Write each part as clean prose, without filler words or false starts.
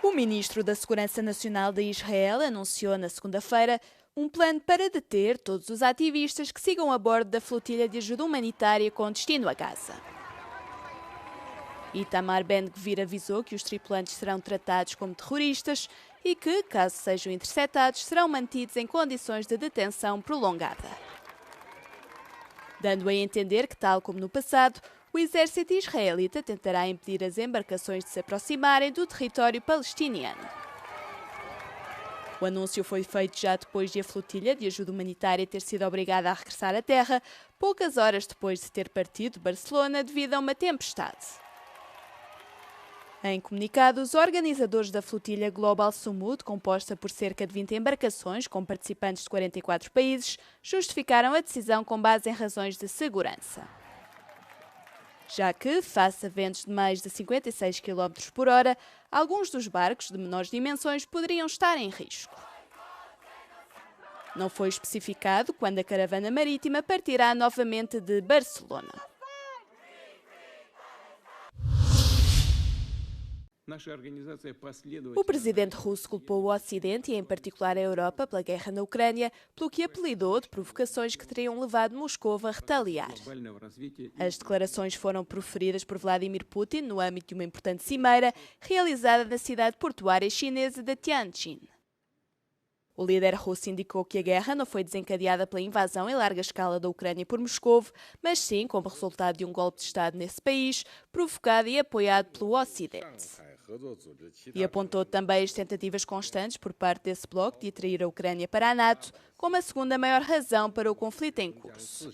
O ministro da Segurança Nacional de Israel anunciou na segunda-feira um plano para deter todos os ativistas que sigam a bordo da flotilha de ajuda humanitária com destino a Gaza. Itamar Ben-Gvir avisou que os tripulantes serão tratados como terroristas e que, caso sejam interceptados, serão mantidos em condições de detenção prolongada. Dando a entender que, tal como no passado, o exército israelita tentará impedir as embarcações de se aproximarem do território palestiniano. O anúncio foi feito já depois de a flotilha de ajuda humanitária ter sido obrigada a regressar à terra, poucas horas depois de ter partido de Barcelona devido a uma tempestade. Em comunicado, os organizadores da flotilha Global Sumud, composta por cerca de 20 embarcações com participantes de 44 países, justificaram a decisão com base em razões de segurança. Já que, face a ventos de mais de 56 km por hora, alguns dos barcos de menores dimensões poderiam estar em risco. Não foi especificado quando a caravana marítima partirá novamente de Barcelona. O presidente russo culpou o Ocidente e, em particular, a Europa pela guerra na Ucrânia, pelo que apelidou de provocações que teriam levado Moscou a retaliar. As declarações foram proferidas por Vladimir Putin no âmbito de uma importante cimeira realizada na cidade portuária chinesa de Tianjin. O líder russo indicou que a guerra não foi desencadeada pela invasão em larga escala da Ucrânia por Moscou, mas sim como resultado de um golpe de Estado nesse país, provocado e apoiado pelo Ocidente. E apontou também as tentativas constantes por parte desse bloco de atrair a Ucrânia para a NATO como a segunda maior razão para o conflito em curso.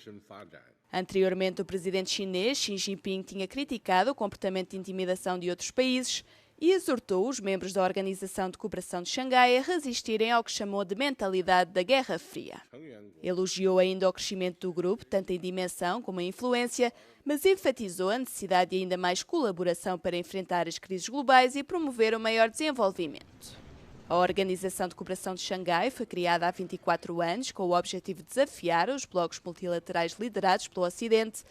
Anteriormente, o presidente chinês Xi Jinping tinha criticado o comportamento de intimidação de outros países e exortou os membros da Organização de Cooperação de Xangai a resistirem ao que chamou de mentalidade da Guerra Fria. Elogiou ainda o crescimento do grupo, tanto em dimensão como em influência, mas enfatizou a necessidade de ainda mais colaboração para enfrentar as crises globais e promover o maior desenvolvimento. A Organização de Cooperação de Xangai foi criada há 24 anos com o objetivo de desafiar os blocos multilaterais liderados pelo Ocidente.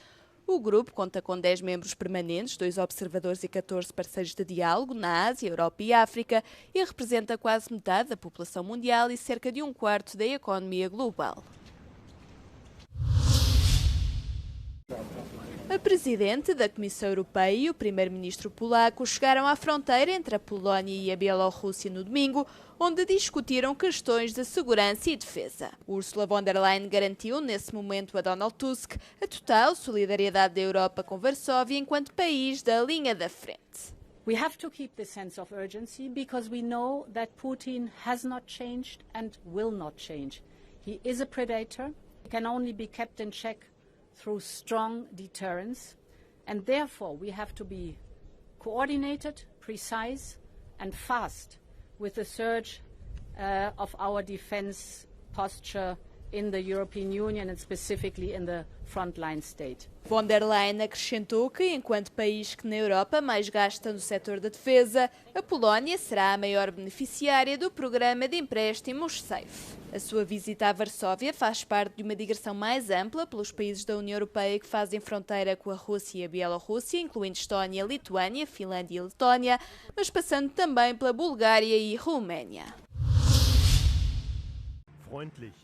O grupo conta com 10 membros permanentes, 2 observadores e 14 parceiros de diálogo na Ásia, Europa e África e representa quase metade da população mundial e cerca de 1/4 da economia global. A presidente da Comissão Europeia e o primeiro-ministro polaco chegaram à fronteira entre a Polónia e a Bielorrússia no domingo, onde discutiram questões de segurança e defesa. Ursula von der Leyen garantiu nesse momento a Donald Tusk a total solidariedade da Europa com Varsóvia enquanto país da linha da frente. We have to keep this sense of urgency because we know that Putin has not changed and will not change. He is a predator. He can only be kept in check through strong deterrence, and therefore we have to be coordinated, precise and fast with the surge of our defense posture in the European Union and specifically in the frontline state. Von der Leyen acrescentou que, enquanto país que na Europa mais gasta no setor da defesa, a Polónia será a maior beneficiária do programa de empréstimos SAFE. A sua visita a Varsóvia faz parte de uma digressão mais ampla pelos países da União Europeia que fazem fronteira com a Rússia e a Bielorrússia, incluindo Estónia, Lituânia, Finlândia e Letónia, mas passando também pela Bulgária e Roménia.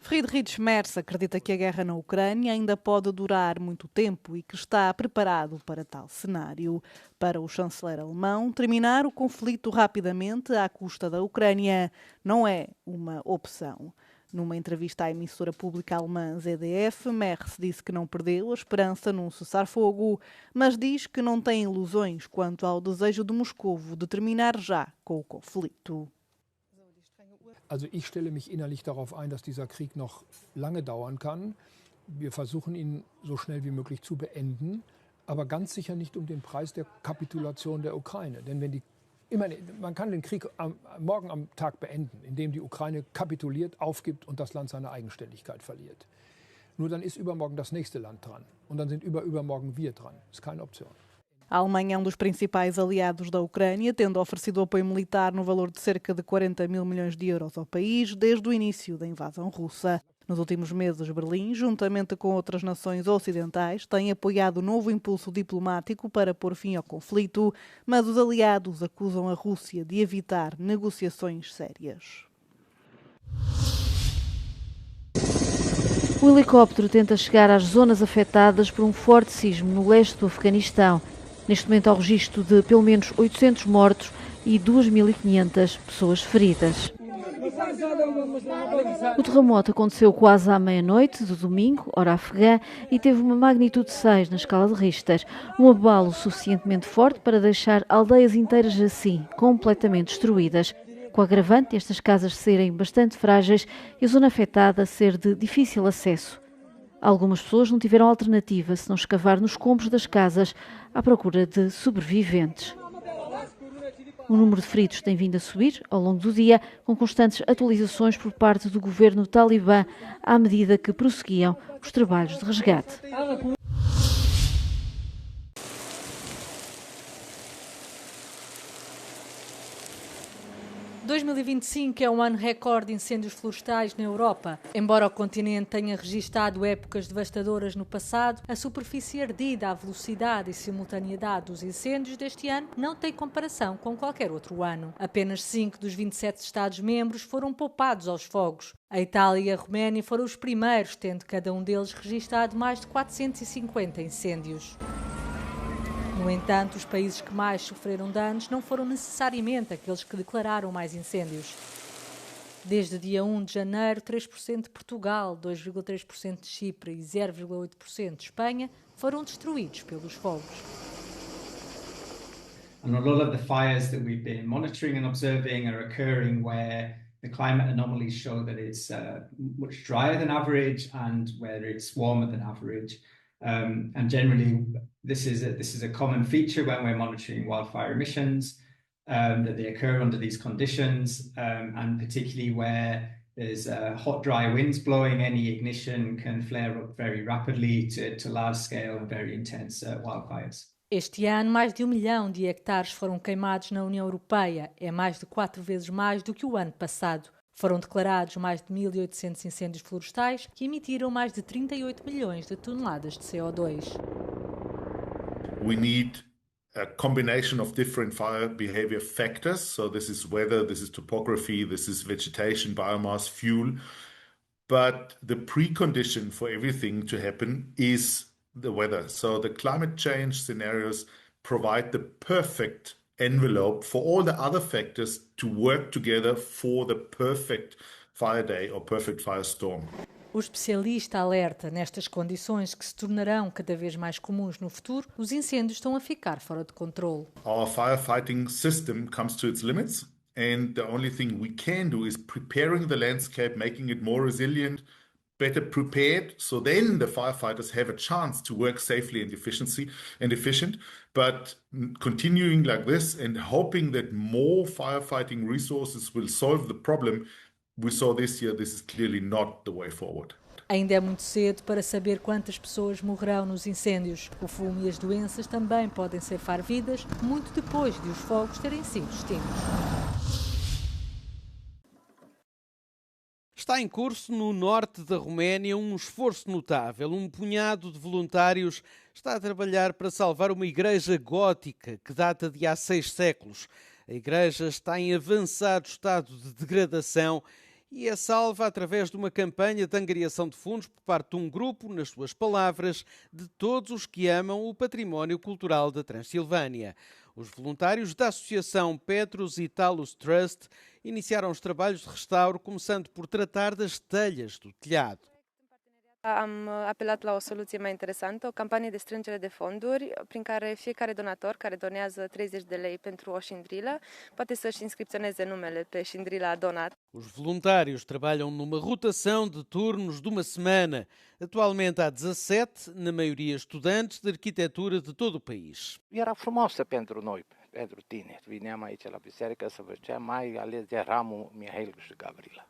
Friedrich Merz acredita que a guerra na Ucrânia ainda pode durar muito tempo e que está preparado para tal cenário. Para o chanceler alemão, terminar o conflito rapidamente à custa da Ucrânia não é uma opção. Numa entrevista à emissora pública alemã ZDF, Merz disse que não perdeu a esperança num cessar-fogo, mas diz que não tem ilusões quanto ao desejo de Moscou de terminar já com o conflito. Also ich stelle mich innerlich darauf ein, dass dieser Krieg noch lange dauern kann. Wir versuchen ihn so schnell wie möglich zu beenden, aber ganz sicher nicht um den Preis der Kapitulation der Ukraine. Denn man kann den Krieg morgen am Tag beenden, indem die Ukraine kapituliert, aufgibt und das Land seine Eigenständigkeit verliert. Nur dann ist übermorgen das nächste Land dran und dann sind übermorgen wir dran. Das ist keine Option. A Alemanha é um dos principais aliados da Ucrânia, tendo oferecido apoio militar no valor de cerca de 40 mil milhões de euros ao país desde o início da invasão russa. Nos últimos meses, Berlim, juntamente com outras nações ocidentais, tem apoiado o novo impulso diplomático para pôr fim ao conflito, mas os aliados acusam a Rússia de evitar negociações sérias. O helicóptero tenta chegar às zonas afetadas por um forte sismo no leste do Afeganistão. Neste momento há o registro de pelo menos 800 mortos e 2.500 pessoas feridas. O terremoto aconteceu quase à meia-noite do domingo, hora afegã, e teve uma magnitude 6 na escala de Richter, um abalo suficientemente forte para deixar aldeias inteiras assim, completamente destruídas, com o agravante de estas casas serem bastante frágeis e a zona afetada ser de difícil acesso. Algumas pessoas não tiveram alternativa senão escavar nos escombros das casas à procura de sobreviventes. O número de feridos tem vindo a subir ao longo do dia, com constantes atualizações por parte do governo talibã à medida que prosseguiam os trabalhos de resgate. 2025 é um ano recorde de incêndios florestais na Europa. Embora o continente tenha registado épocas devastadoras no passado, a superfície ardida, a velocidade e simultaneidade dos incêndios deste ano não tem comparação com qualquer outro ano. Apenas 5 dos 27 Estados-membros foram poupados aos fogos. A Itália e a Roménia foram os primeiros, tendo cada um deles registado mais de 450 incêndios. No entanto, os países que mais sofreram danos não foram necessariamente aqueles que declararam mais incêndios. Desde dia 1 de janeiro, 3% de Portugal, 2,3% de Chipre e 0,8% de Espanha foram destruídos pelos fogos. And a lot of the fires that we've been monitoring and observing are occurring where the climate anomalies show that it's much drier than average and where it's warmer than average. And generally, this is a common feature when we're monitoring wildfire emissions, that they occur under these conditions, and particularly where there's hot, dry winds blowing, any ignition can flare up very rapidly to large-scale and very intense wildfires. Este ano, mais de 1 milhão de hectares foram queimados na União Europeia. É mais de 4 vezes mais do que o ano passado. Foram declarados mais de 1.800 incêndios florestais que emitiram mais de 38 milhões de toneladas de CO2. We need a combination of different fire behavior factors. So this is weather, this is topography, this is vegetation, biomass, fuel. But the precondition for everything to happen is the weather. So the climate change scenarios provide the perfect envelope for all the other factors to work together for the perfect fire day or perfect firestorm. O especialista alerta, nestas condições que se tornarão cada vez mais comuns no futuro, os incêndios estão a ficar fora de controle. Our firefighting system comes to its limits, and the only thing we can do is preparing the landscape, making it more resilient, better prepared, so then the firefighters have a chance to work safely and efficient, but continuing like this and hoping that more firefighting resources will solve the problem we saw this year, this is clearly not the way forward. Ainda é muito cedo para saber quantas pessoas morrerão nos incêndios. O fumo e as doenças também podem ceifar vidas muito depois de os fogos terem sido extintos. Está em curso no norte da Roménia um esforço notável. Um punhado de voluntários está a trabalhar para salvar uma igreja gótica que data de há 6 séculos. A igreja está em avançado estado de degradação e é salva através de uma campanha de angariação de fundos por parte de um grupo, nas suas palavras, de todos os que amam o património cultural da Transilvânia. Os voluntários da Associação Petrus Italus Trust iniciaram os trabalhos de restauro, começando por tratar das telhas do telhado. Am apelat la o soluție mai interesantă, o campanie de strângere de fonduri prin care fiecare donator care donează 30 de lei pentru o șindrilă poate să-și inscripționeze numele pe șindrila donat. Os voluntários trabalham numa rotação de turnos de uma semana. Atualmente há 17, na maioria estudantes de arquitetura de todo o país. Era frumoasă pentru noi, pentru tine. Vineam aici la biserică să văceam, mai ales de Ramu, Mihail și Gavrila.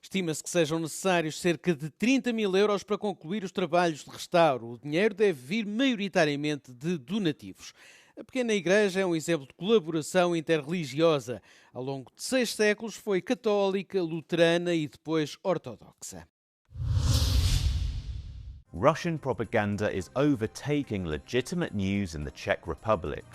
Estima-se que sejam necessários cerca de 30.000 euros para concluir os trabalhos de restauro. O dinheiro deve vir maioritariamente de donativos. A pequena igreja é um exemplo de colaboração interreligiosa. Ao longo de 6 séculos foi católica, luterana e depois ortodoxa. Russian propaganda is overtaking legitimate news in the Czech Republic.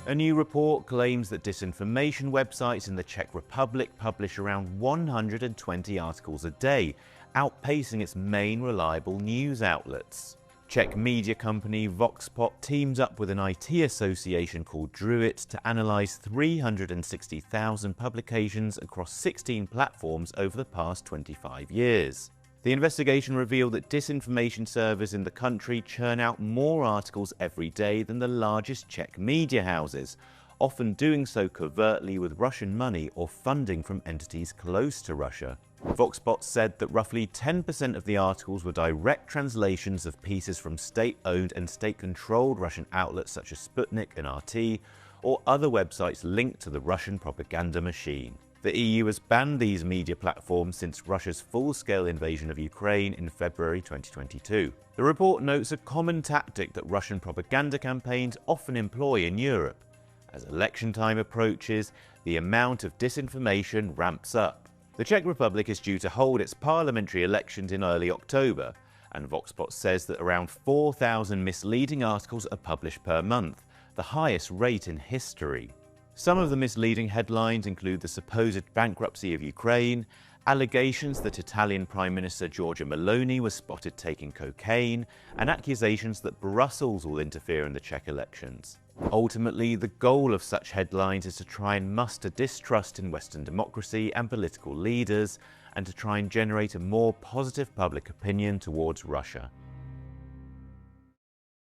A new report claims that disinformation websites in the Czech Republic publish around 120 articles a day, outpacing its main reliable news outlets. Czech media company Voxpot teamed up with an IT association called Druid to analyse 360,000 publications across 16 platforms over the past 25 years. The investigation revealed that disinformation servers in the country churn out more articles every day than the largest Czech media houses, often doing so covertly with Russian money or funding from entities close to Russia. Voxpot said that roughly 10% of the articles were direct translations of pieces from state-owned and state-controlled Russian outlets such as Sputnik and RT, or other websites linked to the Russian propaganda machine. The EU has banned these media platforms since Russia's full-scale invasion of Ukraine in February 2022. The report notes a common tactic that Russian propaganda campaigns often employ in Europe. As election time approaches, the amount of disinformation ramps up. The Czech Republic is due to hold its parliamentary elections in early October, and Voxpot says that around 4,000 misleading articles are published per month, the highest rate in history. Some of the misleading headlines include the supposed bankruptcy of Ukraine, allegations that Italian Prime Minister Giorgia Meloni was spotted taking cocaine, and accusations that Brussels will interfere in the Czech elections. Ultimately, the goal of such headlines is to try and muster distrust in Western democracy and political leaders, and to try and generate a more positive public opinion towards Russia.